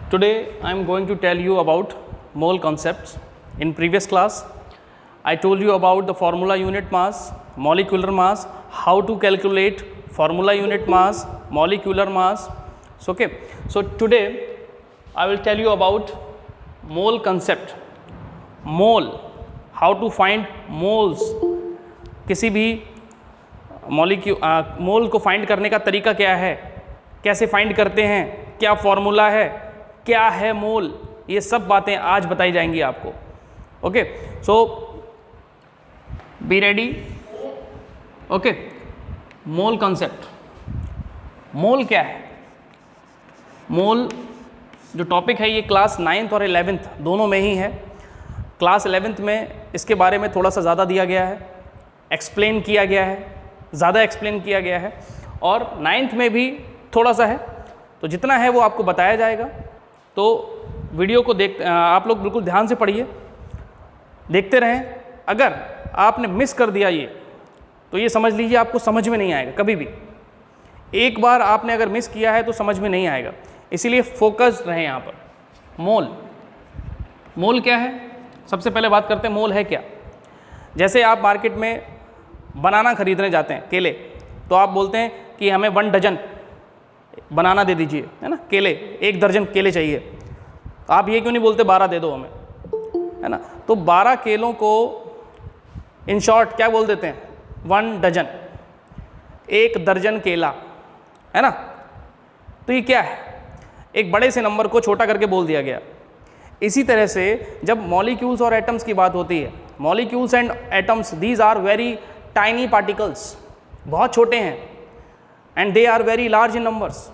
Today I am going to tell you about mole concepts. In previous class I told you about the formula unit mass, molecular mass, how to calculate formula unit mass, molecular mass. So today I will tell you about mole concept. Mole, how to find moles. किसी भी मोल को find करने का तरीका क्या है, कैसे find करते हैं, क्या फॉर्मूला है, क्या है मोल, ये सब बातें आज बताई जाएंगी आपको. Okay, so be ready. Okay, mole concept. Mole क्या है? मोल जो टॉपिक है ये क्लास 9th और 11th दोनों में ही है. क्लास 11th में इसके बारे में थोड़ा सा ज़्यादा दिया गया है, एक्सप्लेन किया गया है, ज़्यादा एक्सप्लेन किया गया है, और 9th में भी थोड़ा सा है. तो जितना है वो आपको बताया जाएगा. तो वीडियो को आप लोग बिल्कुल ध्यान से पढ़िए, देखते रहें. अगर आपने मिस कर दिया ये तो ये समझ लीजिए आपको समझ में नहीं आएगा कभी भी. एक बार आपने अगर मिस किया है तो समझ में नहीं आएगा, इसीलिए फोकस रहें यहाँ पर. मोल क्या है? सबसे पहले बात करते हैं मोल है क्या. जैसे आप मार्केट में बनाना खरीदने जाते हैं, केले, तो आप बोलते हैं कि हमें 1 डजन बनाना दे दीजिए, है ना, केले, 1 दर्जन केले चाहिए. तो आप ये क्यों नहीं बोलते 12 दे दो हमें, है ना. तो 12 केलों को इन शॉर्ट क्या बोल देते हैं? 1 डजन, 1 दर्जन केला, है ना. तो ये क्या है? एक बड़े से नंबर को छोटा करके बोल दिया गया. इसी तरह से जब मॉलिक्यूल्स और एटम्स की बात होती है, molecules and atoms, these are very tiny particles, बहुत छोटे हैं, and they are very large in numbers.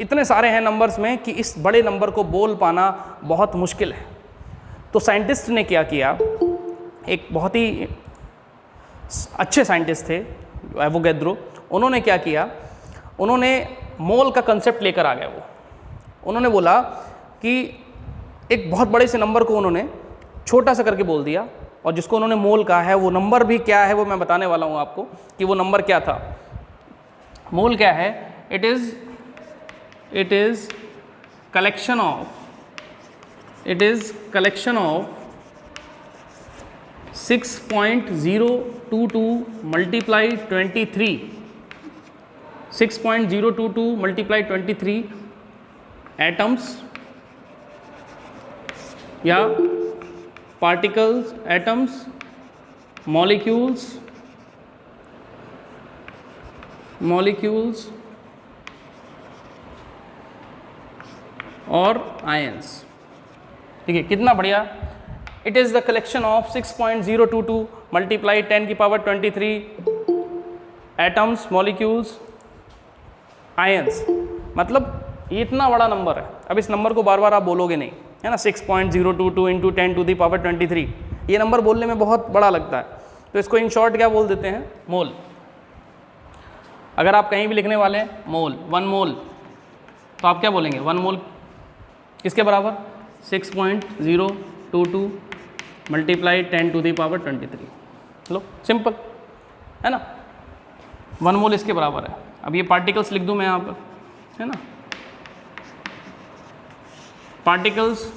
इतने सारे हैं नंबर्स में कि इस बड़े नंबर को बोल पाना बहुत मुश्किल है. तो साइंटिस्ट ने क्या किया, एक बहुत ही अच्छे साइंटिस्ट थे एवोगैड्रो, उन्होंने क्या किया, उन्होंने मोल का कंसेप्ट लेकर आ गए. उन्होंने बोला कि एक बहुत बड़े से नंबर को उन्होंने छोटा सा करके बोल दिया, और जिसको उन्होंने मोल कहा है, वो नंबर भी क्या है वो मैं बताने वाला हूँ आपको कि वो नंबर क्या था. मोल क्या है? It is collection of 6.022 multiply 23, 6.022 multiply 23 atoms या पार्टिकल्स, एटम्स, मॉलिक्यूल्स और आयंस. ठीक है, कितना बढ़िया. It is the collection of 6.022 multiply 10 की पावर 23 एटम्स, मॉलिक्यूल्स, आयंस. मतलब ये इतना बड़ा नंबर है. अब इस नंबर को बार बार आप बोलोगे नहीं, है ना. 6.022 इंटू 10 टू दी पावर 23, ये नंबर बोलने में बहुत बड़ा लगता है. तो इसको इन शॉर्ट क्या बोल देते हैं? मोल. अगर आप कहीं भी लिखने वाले हैं मोल, 1 मोल, तो आप क्या बोलेंगे? 1 मोल किसके बराबर? 6.022 मल्टीप्लाई 10 टू दी पावर 23. लो, सिंपल है ना. 1 मोल इसके बराबर है. अब ये पार्टिकल्स लिख दूँ मैं यहाँ पर, है ना. Particles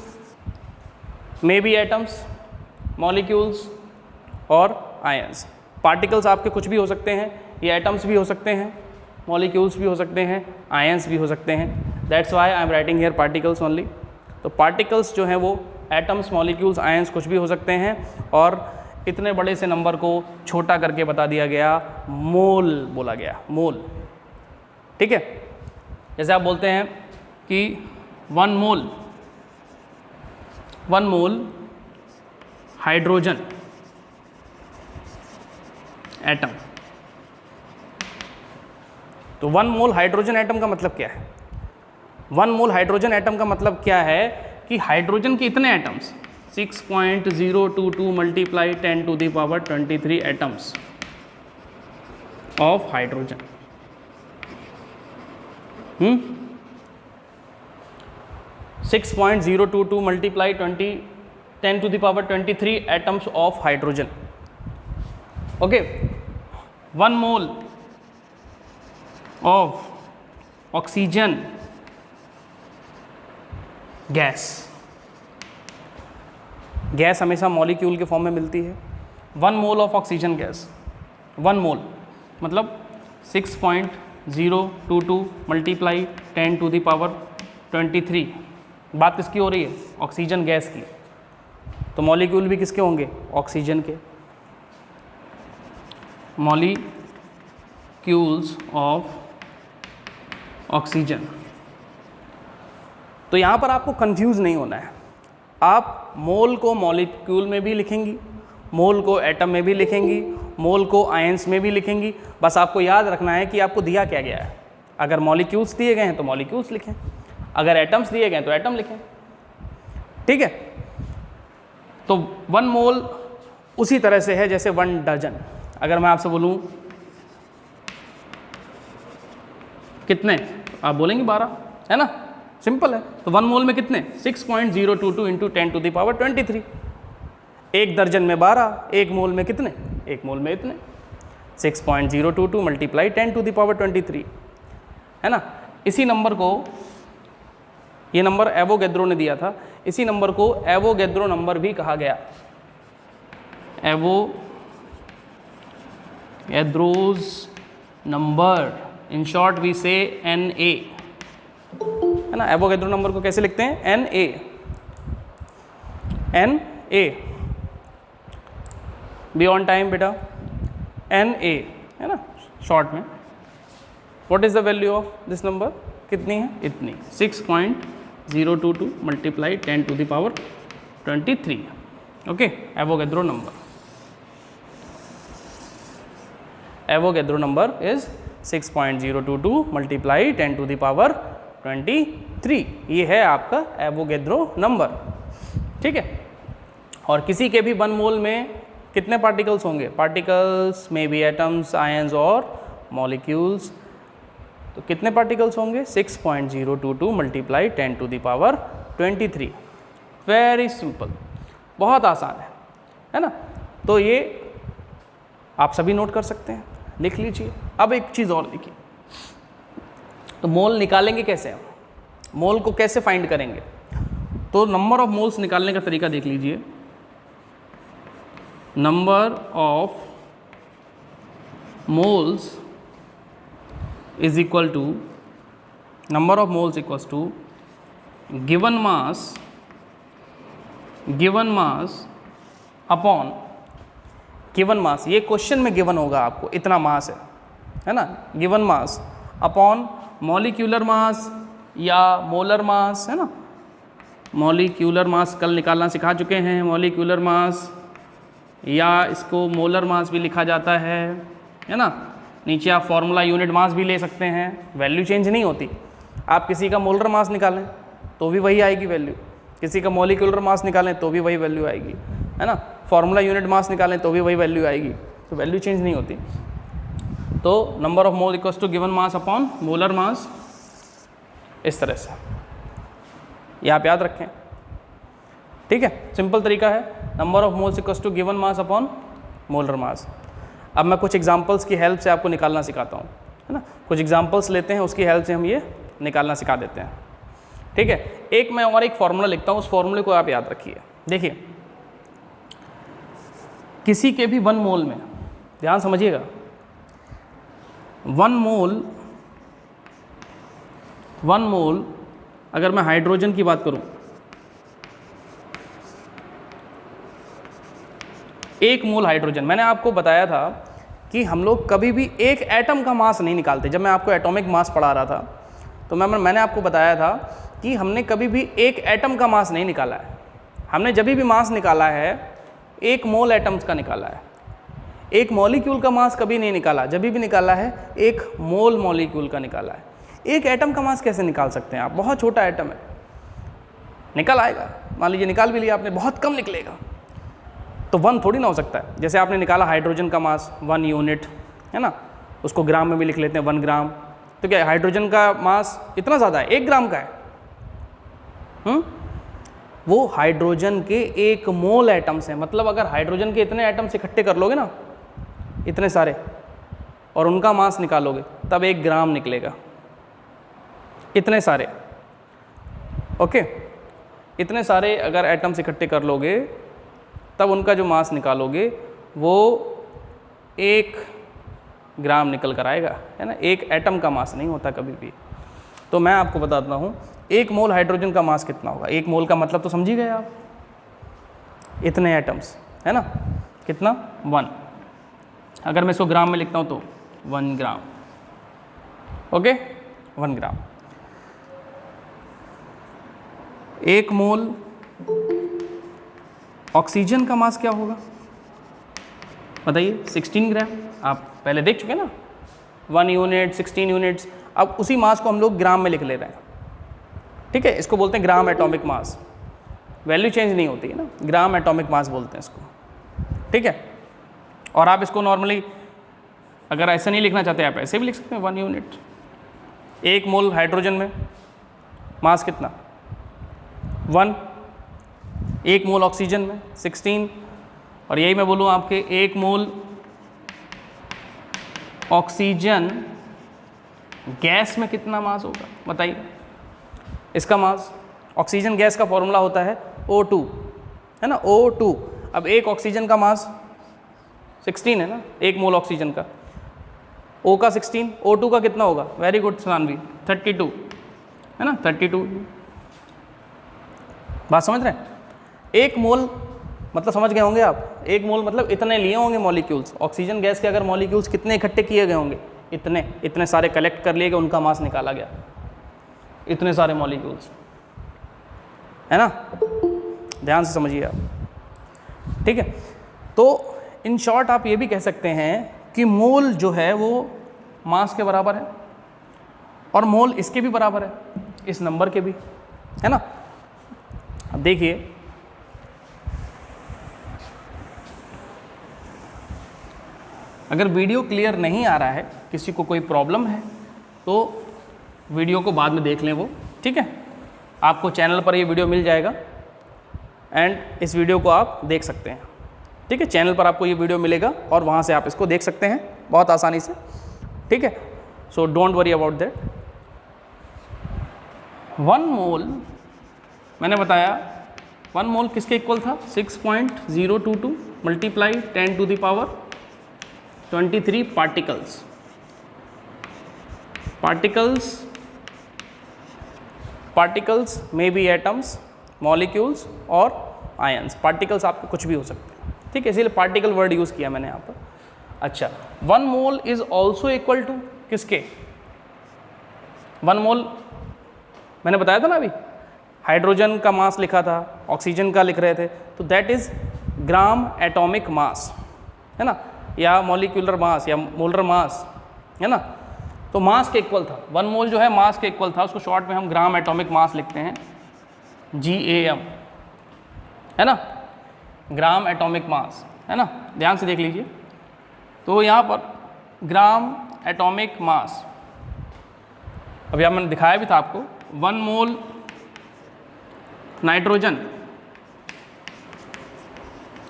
may be atoms, molecules और आयंस. पार्टिकल्स आपके कुछ भी हो सकते हैं, ये एटम्स भी हो सकते हैं, मॉलिक्यूल्स भी हो सकते हैं, आयंस भी हो सकते हैं. That's why I am writing here particles only. तो पार्टिकल्स जो हैं वो एटम्स, मॉलिक्यूल्स, आयंस कुछ भी हो सकते हैं, और इतने बड़े से नंबर को छोटा करके बता दिया गया, मोल बोला गया. मोल, ठीक है. जैसे आप बोलते हैं कि 1 मोल हाइड्रोजन एटम. तो 1 मोल हाइड्रोजन एटम का मतलब क्या है? 1 मोल हाइड्रोजन एटम का मतलब क्या है कि हाइड्रोजन के इतने atoms, 6.022 multiply 10 to the power 23 atoms of hydrogen. 6.022 multiply 10 to the power 23 atoms of hydrogen. Okay, 1 mole of oxygen gas हमेशा मॉलिक्यूल के फॉर्म में मिलती है। 1 mole of oxygen gas, 1 mole मतलब 6.022 मल्टीप्लाई 10 टू द पावर 23। बात किसकी हो रही है? ऑक्सीजन गैस की। तो मॉलिक्यूल भी किसके होंगे? ऑक्सीजन के। Molecules of oxygen. तो यहाँ पर आपको कंफ्यूज नहीं होना है। आप मोल को मॉलिक्यूल में भी लिखेंगी, मोल को एटम में भी लिखेंगी, मोल को आयंस में भी लिखेंगी। बस आपको याद रखना है कि आपको दिया क्या गया है। अगर मॉलिक्यूल्स दिए गए हैं तो मॉलिक्यूल्स लिखें, अगर एटम्स दिए गए हैं तो एटम लिखें। ठीक है। तो 1 मोल उसी तरह से है जैसे 1 डजन। अगर मैं आपसे बोलूं कितने, आप बोलेंगे 12, है ना? सिंपल है। तो 1 मोल में कितने? 6.022 इंटू 10 टू द पावर 23। 1 दर्जन में 12, 1 मोल में कितने? 1 मोल में इतने, 6.022 मल्टीप्लाई 10 टू द पावर 23, है ना? इसी नंबर को, ये नंबर एवोगैड्रो ने दिया था, इसी नंबर को एवोगैड्रो नंबर भी कहा गया। Avogadro's number, in short we say Na, है ना? एवोगैड्रो नंबर को कैसे लिखते हैं? Na बी ऑन टाइम बेटा, Na, है ना, शॉर्ट में। What is the value of this number? कितनी है? इतनी, 6.022 multiply 10 to the power 23। Okay, Avogadro number, Avogadro number is 6.022 multiply 10 to the power 23। ये है आपका एवोगैड्रो नंबर। ठीक है। और किसी के भी 1 मोल में कितने पार्टिकल्स होंगे? पार्टिकल्स में भी एटम्स, आयंस और मॉलिक्यूल्स। तो कितने पार्टिकल्स होंगे? 6.022 multiply 10 to the power 23। Very simple, बहुत आसान है ना? तो ये आप सभी नोट कर सकते हैं, लिख लीजिए। अब एक चीज़ और लिखिए, तो मोल निकालेंगे कैसे हम? मोल को कैसे फाइंड करेंगे? तो नंबर ऑफ मोल्स निकालने का तरीका देख लीजिए। Number of moles is equal to, number of moles equals to given mass upon given mass. ये क्वेश्चन में गिवन होगा आपको, इतना मास है ना? Given mass upon molecular mass या मोलर मास, है ना? मॉलिक्यूलर मास कल निकालना सिखा चुके हैं। मॉलिक्यूलर मास या इसको मोलर मास भी लिखा जाता है ना? नीचे आप फॉर्मूला यूनिट मास भी ले सकते हैं, वैल्यू चेंज नहीं होती। आप किसी का मोलर मास निकालें तो भी वही आएगी वैल्यू, किसी का मॉलिक्यूलर मास निकालें तो भी वही वैल्यू आएगी, है ना? फॉर्मूला यूनिट मास निकालें तो भी वही वैल्यू आएगी, तो वैल्यू चेंज नहीं होती। तो number of mole equals to given mass upon molar mass, इस तरह से ये आप याद रखें। ठीक है, सिंपल तरीका है। Number of moles equals to given mass upon molar mass. अब मैं कुछ एग्जांपल्स की हेल्प से आपको निकालना सिखाता हूँ, है ना? कुछ एग्जांपल्स लेते हैं, उसकी हेल्प से हम ये निकालना सिखा देते हैं। ठीक है, एक मैं और एक फॉर्मूला लिखता हूँ, उस फॉर्मूले को आप याद रखिए। देखिए, किसी के भी 1 मोल में, ध्यान समझिएगा, 1 मोल अगर मैं हाइड्रोजन की बात करूं, 1 मोल हाइड्रोजन, मैंने आपको बताया था कि हम लोग कभी भी एक एटम का मास नहीं निकालते। जब मैं आपको एटॉमिक मास पढ़ा रहा था तो मैंने आपको बताया था कि हमने कभी भी एक एटम का मास नहीं निकाला है। हमने जब भी मास निकाला है 1 मोल एटम्स का निकाला है। एक मॉलिक्यूल का मास कभी नहीं निकाला, जब भी निकाला है 1 मोल मॉलिक्यूल का निकाला है। एक एटम का मास कैसे निकाल सकते हैं आप? बहुत छोटा एटम है, निकल आएगा। मान लीजिए निकाल भी लिया आपने, बहुत कम निकलेगा, तो 1 थोड़ी ना हो सकता है। जैसे आपने निकाला हाइड्रोजन का मास 1 यूनिट, है ना? उसको ग्राम में भी लिख लेते हैं, 1 ग्राम। तो क्या हाइड्रोजन का मास इतना ज़्यादा है? 1 ग्राम का है। वो हाइड्रोजन के 1 मोल एटम्स हैं। मतलब अगर हाइड्रोजन के इतने एटम्स इकट्ठे कर लोगे ना, इतने सारे, और उनका मास निकालोगे, तब 1 ग्राम निकलेगा, इतने सारे। ओके, इतने सारे अगर एटम्स इकट्ठे कर लोगे तब उनका जो मास निकालोगे वो 1 ग्राम निकल कर आएगा, है ना। एक एटम का मास नहीं होता कभी भी। तो मैं आपको बताता हूँ 1 मोल हाइड्रोजन का मास कितना होगा। 1 मोल का मतलब तो समझ ही गए आप, इतने एटम्स, है ना। कितना? 1। अगर मैं इसको ग्राम में लिखता हूँ तो 1 ग्राम, ओके, 1 ग्राम। 1 मोल ऑक्सीजन का मास क्या होगा बताइए? 16 ग्राम। आप पहले देख चुके ना, 1 यूनिट, 16 यूनिट्स। अब उसी मास को हम लोग ग्राम में लिख ले रहे हैं, ठीक है। इसको बोलते हैं gram atomic mass, value change नहीं होती है ना, ग्राम एटॉमिक मास बोलते हैं इसको, ठीक है। और आप इसको नॉर्मली अगर ऐसा नहीं लिखना चाहते आप ऐसे भी लिख सकते हैं, 1 यूनिट। 1 मोल हाइड्रोजन में मास कितना? 1। 1 मोल ऑक्सीजन में 16। और यही मैं बोलूँ आपके 1 मोल ऑक्सीजन गैस में कितना मास होगा बताइए? इसका मास, ऑक्सीजन गैस का फॉर्मूला होता है O2, है ना, O2। अब 1 ऑक्सीजन का मास 16 है ना, 1 मोल ऑक्सीजन का, O का 16, O2 का कितना होगा? वेरी गुड सानवी, 32, है ना, 32। बात समझ रहे हैं? 1 मोल मतलब समझ गए होंगे आप, 1 मोल मतलब इतने लिए होंगे मॉलिक्यूल्स। ऑक्सीजन गैस के अगर मॉलिक्यूल्स कितने इकट्ठे किए गए होंगे? इतने सारे कलेक्ट कर लिए गए, उनका मास निकाला गया, इतने सारे मॉलिक्यूल्स, है ना। ध्यान से समझिए आप, ठीक है। तो इन शॉर्ट आप ये भी कह सकते हैं कि मोल जो है वो मास के बराबर है, और मोल इसके भी बराबर है, इस नंबर के भी, है ना। अब देखिए, अगर वीडियो क्लियर नहीं आ रहा है, किसी को कोई प्रॉब्लम है तो वीडियो को बाद में देख लें वो, ठीक है। आपको चैनल पर ये वीडियो मिल जाएगा एंड इस वीडियो को आप देख सकते हैं, ठीक है। चैनल पर आपको ये वीडियो मिलेगा और वहाँ से आप इसको देख सकते हैं बहुत आसानी से, ठीक है। So don't worry about that. 1 mole मैंने बताया, 1 मोल किसके इक्वल था? 6.022 multiply 10 to the power 23 particles. Particles में बी एटम्स, मॉलिक्यूल्स और आयंस। पार्टिकल्स आपके कुछ भी हो सकते हैं, ठीक है, इसीलिए पार्टिकल वर्ड यूज़ किया मैंने यहाँ पर। अच्छा, 1 mole is also equal to किसके? 1 मोल मैंने बताया था ना अभी, हाइड्रोजन का मास लिखा था, ऑक्सीजन का लिख रहे थे, तो that is gram atomic mass, है ना, या मॉलिक्यूलर मास या मोलर मास, है ना। तो मास के इक्वल था, 1 मोल जो है मास के इक्वल था, उसको शॉर्ट में हम ग्राम एटॉमिक मास लिखते हैं, GAM, है ना, ग्राम एटॉमिक मास, है ना। ध्यान से देख लीजिए, तो यहाँ पर ग्राम एटॉमिक मास, अभी आप मैंने दिखाया भी था आपको, 1 मोल नाइट्रोजन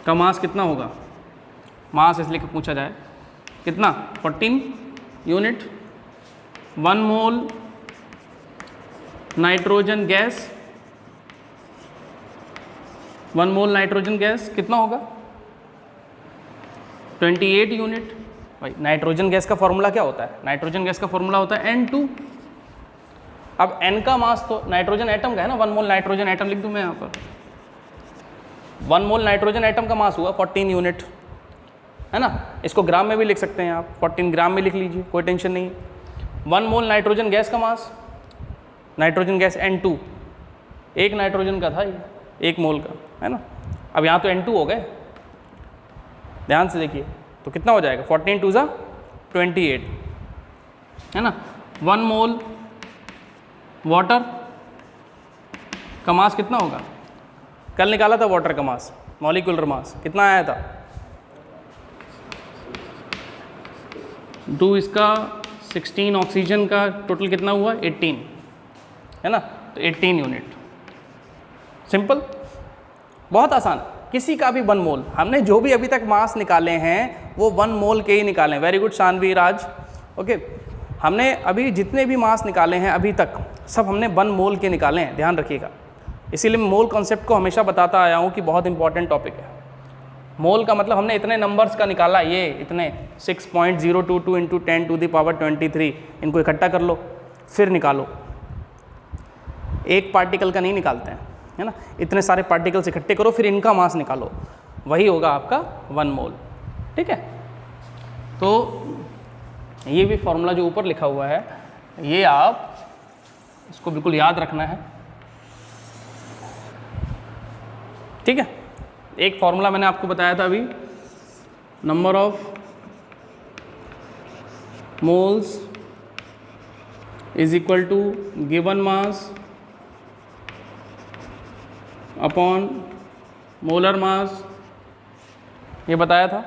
का मास कितना होगा? मास इसलिए कि पूछा जाए कितना? 14 unit. 1 mole nitrogen gas, 1 mole nitrogen gas कितना होगा? 28 यूनिट। भाई नाइट्रोजन गैस का फॉर्मूला क्या होता है? नाइट्रोजन गैस का फॉर्मूला होता है N2। अब N का मास तो नाइट्रोजन एटम का है ना, 1 मोल नाइट्रोजन एटम लिख दूं मैं यहाँ पर। 1 मोल नाइट्रोजन एटम का मास हुआ 14 यूनिट, है ना। इसको ग्राम में भी लिख सकते हैं आप, 14 ग्राम में लिख लीजिए, कोई टेंशन नहीं है। 1 मोल नाइट्रोजन गैस का मास, नाइट्रोजन गैस N2, एक नाइट्रोजन का था ये, 1 मोल का, है ना। अब यहाँ तो N2 हो गए, ध्यान से देखिए, तो कितना हो जाएगा? 14 2 ज़ा 28, है ना। 1 मोल वाटर का मास कितना होगा? कल निकाला था वाटर का मास, मॉलिक्यूलर मास कितना आया था? 2 इसका, 16 ऑक्सीजन का, टोटल कितना हुआ? 18, है ना, तो 18 यूनिट। सिंपल, बहुत आसान। किसी का भी 1 मोल, हमने जो भी अभी तक मास निकाले हैं वो 1 मोल के ही निकाले हैं। वेरी गुड शानवी राज, ओके। हमने अभी जितने भी मास निकाले हैं अभी तक सब हमने 1 मोल के निकाले हैं, ध्यान रखिएगा। इसीलिए मैं मोल कॉन्सेप्ट को हमेशा बताता आया हूँ कि बहुत इंपॉर्टेंट टॉपिक है। मोल का मतलब हमने इतने नंबर्स का निकाला, ये इतने 6.022 इंटू 10 टू द पावर 23, इनको इकट्ठा कर लो फिर निकालो। एक पार्टिकल का नहीं निकालते हैं, है ना, इतने सारे पार्टिकल्स इकट्ठे करो फिर इनका मास निकालो, वही होगा आपका 1 मोल। ठीक है, तो ये भी फॉर्मूला जो ऊपर लिखा हुआ है ये आप इसको बिल्कुल याद रखना है। ठीक है, एक फॉर्मूला मैंने आपको बताया था अभी, number of moles is equal to given mass upon molar mass, ये बताया था।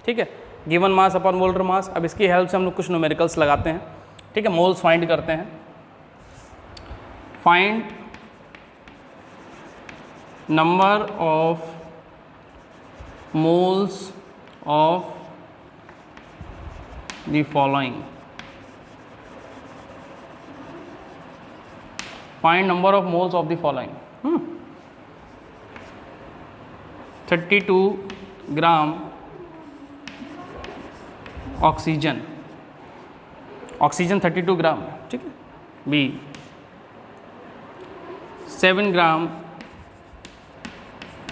ठीक है, given mass upon molar mass. अब इसकी हेल्प से हम लोग कुछ न्यूमेरिकल्स लगाते हैं। ठीक है, मोल्स फाइंड करते हैं। Find number of moles of the following. Find number of moles of the following. 32 gram oxygen, oxygen 32 gram, ठीक है। B 7 gram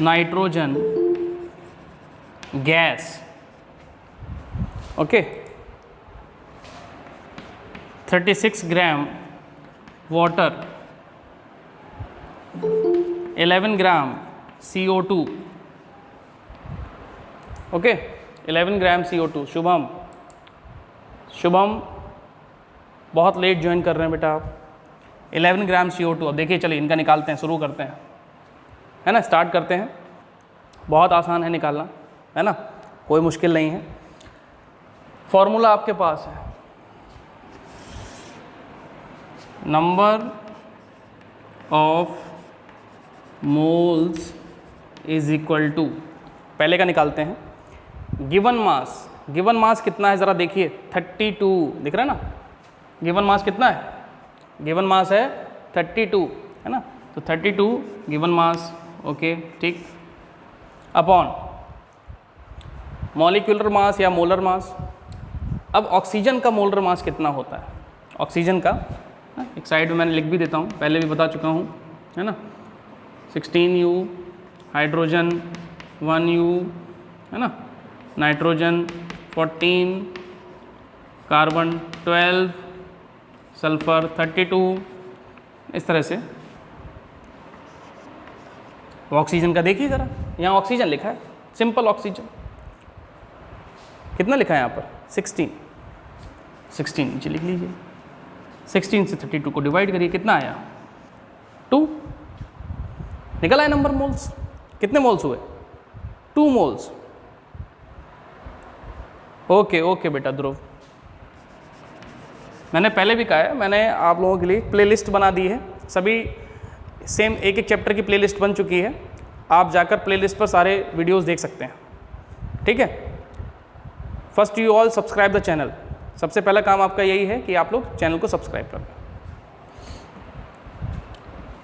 nitrogen gas, okay. 36 gram water, 11 gram CO2, okay, 11 gram CO2। Shubham, Shubham बहुत late join कर रहे हैं बेटा आप। 11 gram CO2। अब देखिए, चलिए इनका निकालते हैं, शुरू करते हैं, है ना, स्टार्ट करते हैं। बहुत आसान है निकालना, है ना, कोई मुश्किल नहीं है। फॉर्मूला आपके पास है, number of moles is equal to, पहले का निकालते हैं, गिवन मास। गिवन मास कितना है ज़रा देखिए, 32 दिख रहा है ना। गिवन मास कितना है? गिवन मास है 32, है ना। तो 32 गिवन मास, ओके, ठीक, अपॉन मॉलिक्यूलर मास या मोलर मास। अब ऑक्सीजन का मोलर मास कितना होता है? ऑक्सीजन का एक साइड में मैंने लिख भी देता हूँ, पहले भी बता चुका हूँ, है ना। 16U, हाइड्रोजन 1U, है ना, नाइट्रोजन 14, कार्बन 12, सल्फर 32, इस तरह से। ऑक्सीजन का देखिए ज़रा, यहाँ ऑक्सीजन लिखा है, सिंपल ऑक्सीजन। कितना लिखा है यहाँ पर? 16 नीचे लिख लीजिए। 16 से 32 को डिवाइड करिए, कितना आया? 2। निकल आया नंबर मोल्स। कितने मोल्स हुए? 2 मोल्स। ओके ओके बेटा ध्रुव, मैंने पहले भी कहा है, मैंने आप लोगों के लिए प्लेलिस्ट बना दी है। सभी सेम एक एक चैप्टर की प्लेलिस्ट बन चुकी है, आप जाकर प्लेलिस्ट पर सारे वीडियोस देख सकते हैं। ठीक है, first you all subscribe the channel. सबसे पहला काम आपका यही है कि आप लोग चैनल को सब्सक्राइब करें।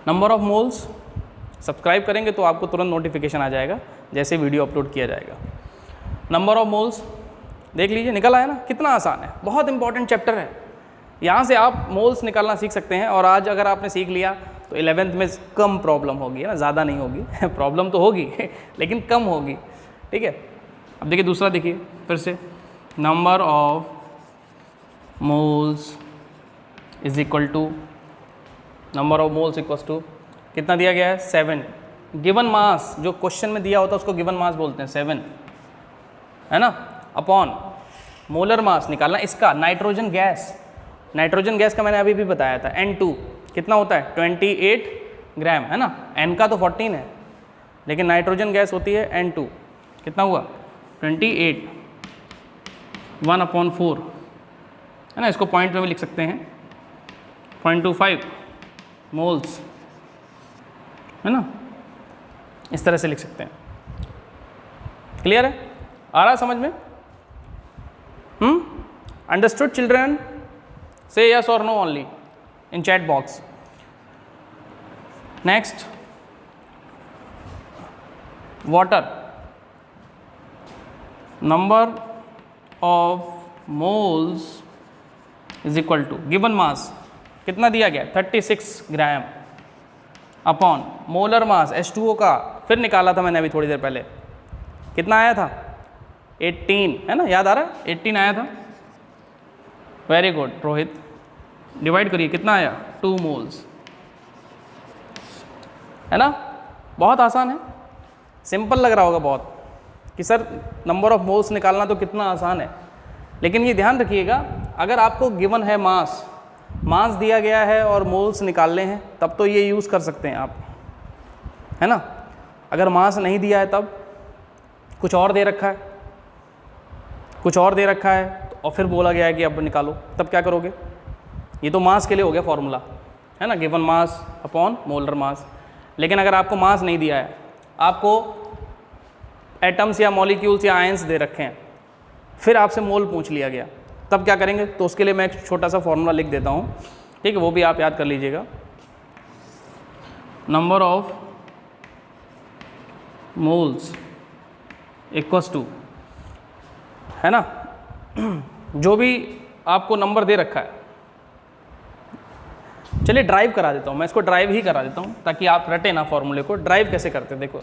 नंबर ऑफ मोल्स सब्सक्राइब करेंगे तो आपको तुरंत नोटिफिकेशन आ जाएगा जैसे वीडियो अपलोड किया जाएगा। नंबर ऑफ मोल्स देख लीजिए, निकल आया ना। कितना आसान है, बहुत इंपॉर्टेंट चैप्टर है। यहाँ से आप मोल्स निकालना सीख सकते हैं। और आज अगर आपने सीख लिया तो 11th में कम प्रॉब्लम होगी, है ना, ज़्यादा नहीं होगी। प्रॉब्लम तो होगी लेकिन कम होगी। ठीक है, अब देखिए दूसरा, देखिए फिर से, number of moles is equal to, number of moles equal to कितना दिया गया है? 7। गिवन मास जो क्वेश्चन में दिया होता है उसको गिवन मास बोलते हैं, 7, है ना, अपॉन मोलर मास निकालना इसका। नाइट्रोजन गैस, नाइट्रोजन गैस का मैंने अभी भी बताया था, N2 कितना होता है? 28 ग्राम, है ना। N का तो 14 है, लेकिन नाइट्रोजन गैस होती है N2, कितना हुआ? 28, 1/4, है ना। इसको पॉइंट में भी लिख सकते हैं, 0.25 मोल्स, है ना, इस तरह से लिख सकते हैं। क्लियर है? आ रहा समझ में? Understood children? से यस और no only in chat box. Next, water, number of moles is equal to given mass, कितना दिया गया 36 ग्राम, अपॉन मोलर मास H2O का फिर निकाला था मैंने अभी थोड़ी देर पहले, कितना आया था 18, है ना, याद आ रहा है 18 आया था। वेरी गुड रोहित, डिवाइड करिए कितना आया 2 मोल्स, है ना, बहुत आसान है, सिंपल लग रहा होगा बहुत कि सर नंबर ऑफ मोल्स निकालना तो कितना आसान है, लेकिन ये ध्यान रखिएगा अगर आपको गिवन है मास दिया गया है और मोल्स निकालने हैं तब तो ये यूज़ कर सकते हैं आप, है ना। अगर मास नहीं दिया है तब कुछ और दे रखा है और फिर बोला गया है कि अब निकालो, तब क्या करोगे? ये तो मास के लिए हो गया फॉर्मूला, है ना, गिवन मास अपॉन मोलर मास। लेकिन अगर आपको मास नहीं दिया है, आपको एटम्स या मॉलिक्यूल्स या आयंस दे रखे हैं, फिर आपसे मोल पूछ लिया गया, तब क्या करेंगे? तो उसके लिए मैं एक छोटा सा फॉर्मूला लिख देता हूँ, ठीक है, वो भी आप याद कर लीजिएगा। Number of moles equals to, है ना, जो भी आपको नंबर दे रखा है, चलिए ड्राइव करा देता हूँ, मैं इसको ड्राइव ही करा देता हूँ ताकि आप रटे ना फॉर्मूले को। ड्राइव कैसे करते हैं देखो,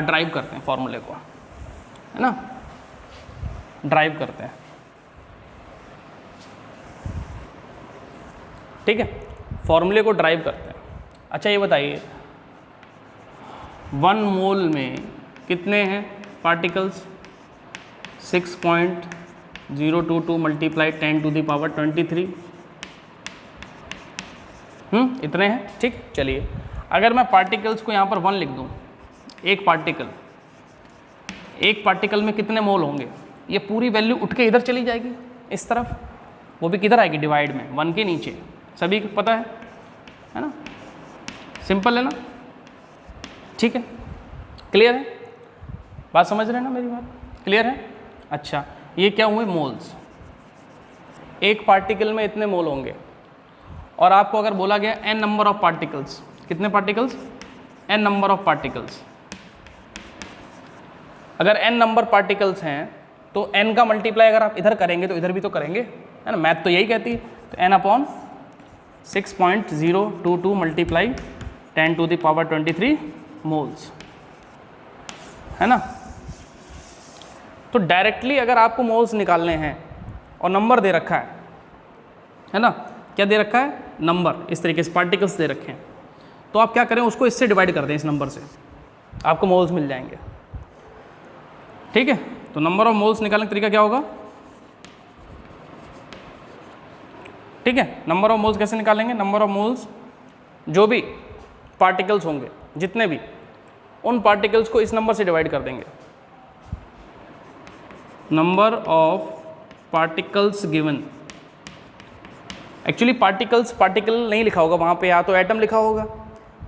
ड्राइव करते हैं फॉर्मूले को, है ना, ड्राइव करते हैं, ठीक है, फॉर्मूले को ड्राइव करते हैं। अच्छा ये बताइए 1 मोल में कितने हैं particles? 6.022 multiply 10 to the power 23, इतने हैं, ठीक। चलिए अगर मैं पार्टिकल्स को यहाँ पर 1 लिख दूँ, एक पार्टिकल में कितने मोल होंगे? ये पूरी वैल्यू उठ के इधर चली जाएगी इस तरफ, वो भी किधर आएगी? डिवाइड में, 1 के नीचे, सभी को पता है ना, सिंपल है ना, ठीक है, क्लियर है, बात समझ रहे हैं ना मेरी बात, क्लियर है। अच्छा ये क्या हुए? मोल्स। एक पार्टिकल में इतने मोल होंगे, और आपको अगर बोला गया n नंबर ऑफ पार्टिकल्स, कितने particles? n number of particles. अगर n नंबर पार्टिकल्स हैं तो n का मल्टीप्लाई अगर आप इधर करेंगे तो इधर भी तो करेंगे, है ना, मैथ तो यही कहती है। तो n upon 6.022 multiply 10 to the power 23 moles, है ना। तो डायरेक्टली अगर आपको मोल्स निकालने हैं और नंबर दे रखा है ना, क्या दे रखा है? नंबर, इस तरीके से पार्टिकल्स दे रखे हैं, तो आप क्या करें? उसको इससे डिवाइड कर दें, इस नंबर से, आपको मोल्स मिल जाएंगे, ठीक है। तो नंबर ऑफ मोल्स निकालने का तरीका क्या होगा? ठीक है, नंबर ऑफ मोल्स कैसे निकालेंगे? नंबर ऑफ मोल्स, जो भी पार्टिकल्स होंगे जितने भी, उन पार्टिकल्स को इस नंबर से डिवाइड कर देंगे। Number of particles given, actually particle नहीं लिखा होगा वहाँ पे, या तो एटम लिखा होगा,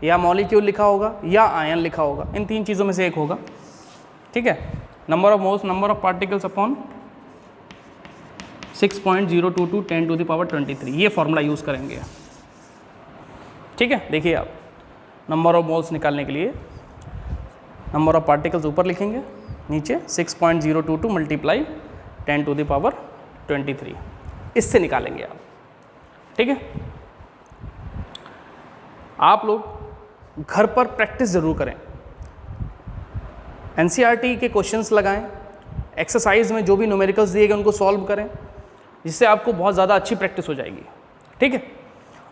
या मॉलिक्यूल लिखा होगा, या आयन लिखा होगा, इन 3 चीज़ों में से एक होगा, ठीक है। Number of moles, number of particles upon 6.022 10 to the power 23, ये फॉर्मूला यूज़ करेंगे, ठीक है। देखिए आप नंबर ऑफ मोल्स निकालने के लिए नंबर ऑफ पार्टिकल्स ऊपर लिखेंगे, नीचे 6.022 मल्टीप्लाई 10 टू द पावर 23, इससे निकालेंगे आप, ठीक है। आप लोग घर पर प्रैक्टिस ज़रूर करें, एनसीईआरटी के क्वेश्चंस लगाएं, एक्सरसाइज में जो भी न्यूमेरिकल्स दिए गए उनको सॉल्व करें, जिससे आपको बहुत ज़्यादा अच्छी प्रैक्टिस हो जाएगी, ठीक है।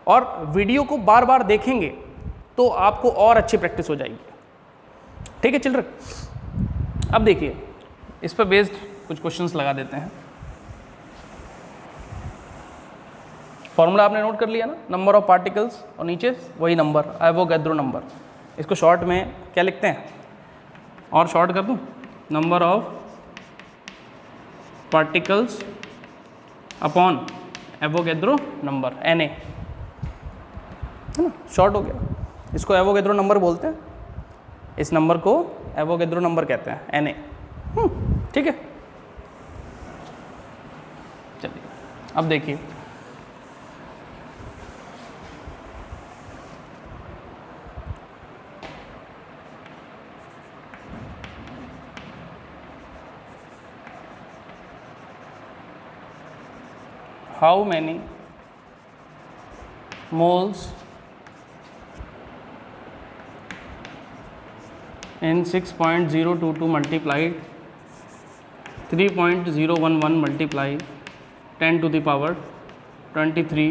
और वीडियो को बार बार देखेंगे तो आपको और अच्छी प्रैक्टिस हो जाएगी, ठीक है चिल्ड्रन। अब देखिए इस पर बेस्ड कुछ क्वेश्चंस लगा देते हैं। फॉर्मूला आपने नोट कर लिया ना, नंबर ऑफ पार्टिकल्स और नीचे वही नंबर, एवोगैड्रो नंबर। इसको शॉर्ट में क्या लिखते हैं, और शॉर्ट कर दूं, number of particles upon Avogadro number, Na, है ना, शॉर्ट हो गया। इसको एवोगैड्रो नंबर बोलते हैं, इस नंबर को एवोगैड्रो नंबर कहते हैं, Na, ठीक है। चलिए अब देखिए how many moles in 6.022 multiplied 3.011 multiplied 10 to the power 23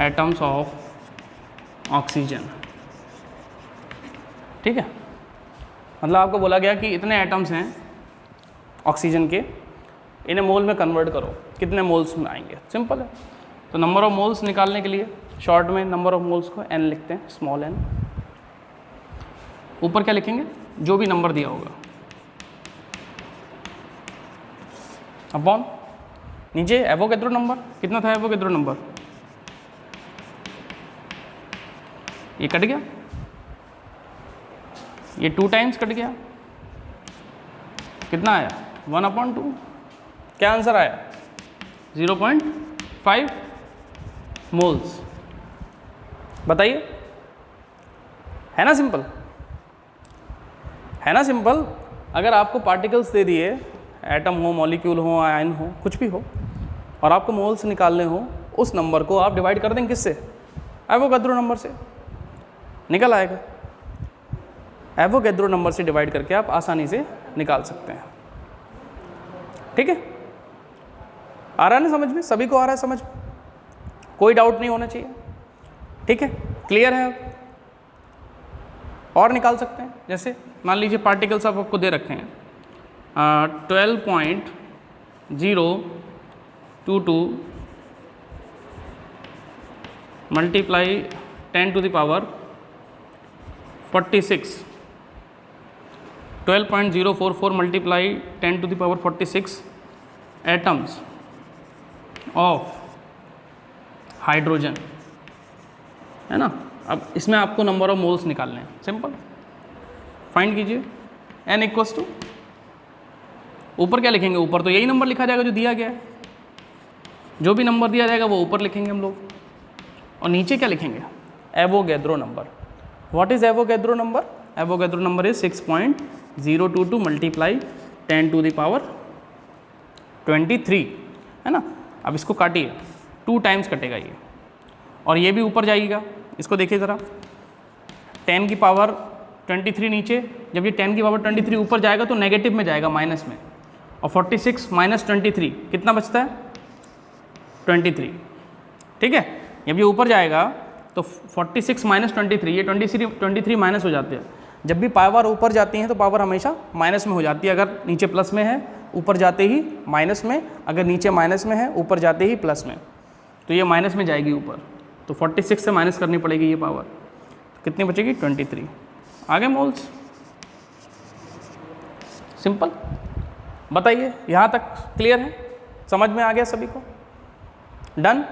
atoms of oxygen. ठीक है, मतलब आपको बोला गया कि इतने एटम्स हैं ऑक्सीजन के, इन्हें मोल में कन्वर्ट करो, कितने मोल्स में आएंगे। सिंपल है। तो नंबर ऑफ मोल्स निकालने के लिए शॉर्ट में नंबर ऑफ मोल्स को n लिखते हैं, स्मॉल n। ऊपर क्या लिखेंगे, जो भी नंबर दिया होगा, अपॉन नीचे एवोगैड्रो नंबर। कितना था एवोगैड्रो नंबर, ये कट गया, ये 2 टाइम्स कट गया, कितना आया 1/2। क्या आंसर आया 0.5 मोल्स। बताइए, है ना सिंपल, है ना सिंपल। अगर आपको पार्टिकल्स दे दिए, एटम हो, मॉलिक्यूल हो, आयन हो, कुछ भी हो, और आपको मोल्स निकालने हो, उस नंबर को आप डिवाइड कर देंगे किससे, एवोगैड्रो नंबर से, निकल आएगा। एवोगैड्रो नंबर से डिवाइड करके आप आसानी से निकाल सकते हैं। ठीक है, आ रहा है ना समझ में, सभी को आ रहा है समझ में, कोई डाउट नहीं होना चाहिए। ठीक है, क्लियर है। और निकाल सकते हैं, जैसे मान लीजिए पार्टिकल्स आपको दे रखे हैं 12.022 multiply 10 to the power 46, 12.044 multiply 10 to the power 46 atoms of hydrogen, है ना। अब इसमें आपको नंबर ऑफ मोल्स निकालने हैं। सिंपल, फाइंड कीजिए n इक्वल्स टू, ऊपर क्या लिखेंगे, ऊपर तो यही नंबर लिखा जाएगा जो दिया गया है, जो भी नंबर दिया जाएगा वो ऊपर लिखेंगे हम लोग, और नीचे क्या लिखेंगे, Avogadro number. What is Avogadro number, Avogadro number is 6.022 multiply 10 to the power 23, है ना। अब इसको काटिए, 2 टाइम्स कटेगा ये, और ये भी ऊपर जाएगा। इसको देखिए ज़रा, 10 की पावर 23 नीचे, जब ये 10 की पावर 23 ऊपर जाएगा तो नेगेटिव में जाएगा, माइनस में, और 46 माइनस 23 कितना बचता है 23। ठीक है, जब ये ऊपर जाएगा तो 46 माइनस 23, ये 23 माइनस हो जाते हैं। जब भी पावर ऊपर जाती हैं तो पावर हमेशा माइनस में हो जाती है। अगर नीचे प्लस में है ऊपर जाते ही माइनस में, अगर नीचे माइनस में है ऊपर जाते ही प्लस में, तो ये माइनस में जाएगी ऊपर, तो 46 से माइनस करनी पड़ेगी ये पावर, तो कितनी बचेगी 23। आगे मोल्स। सिंपल, बताइए यहाँ तक क्लियर है, समझ में आ गया सभी को, डन।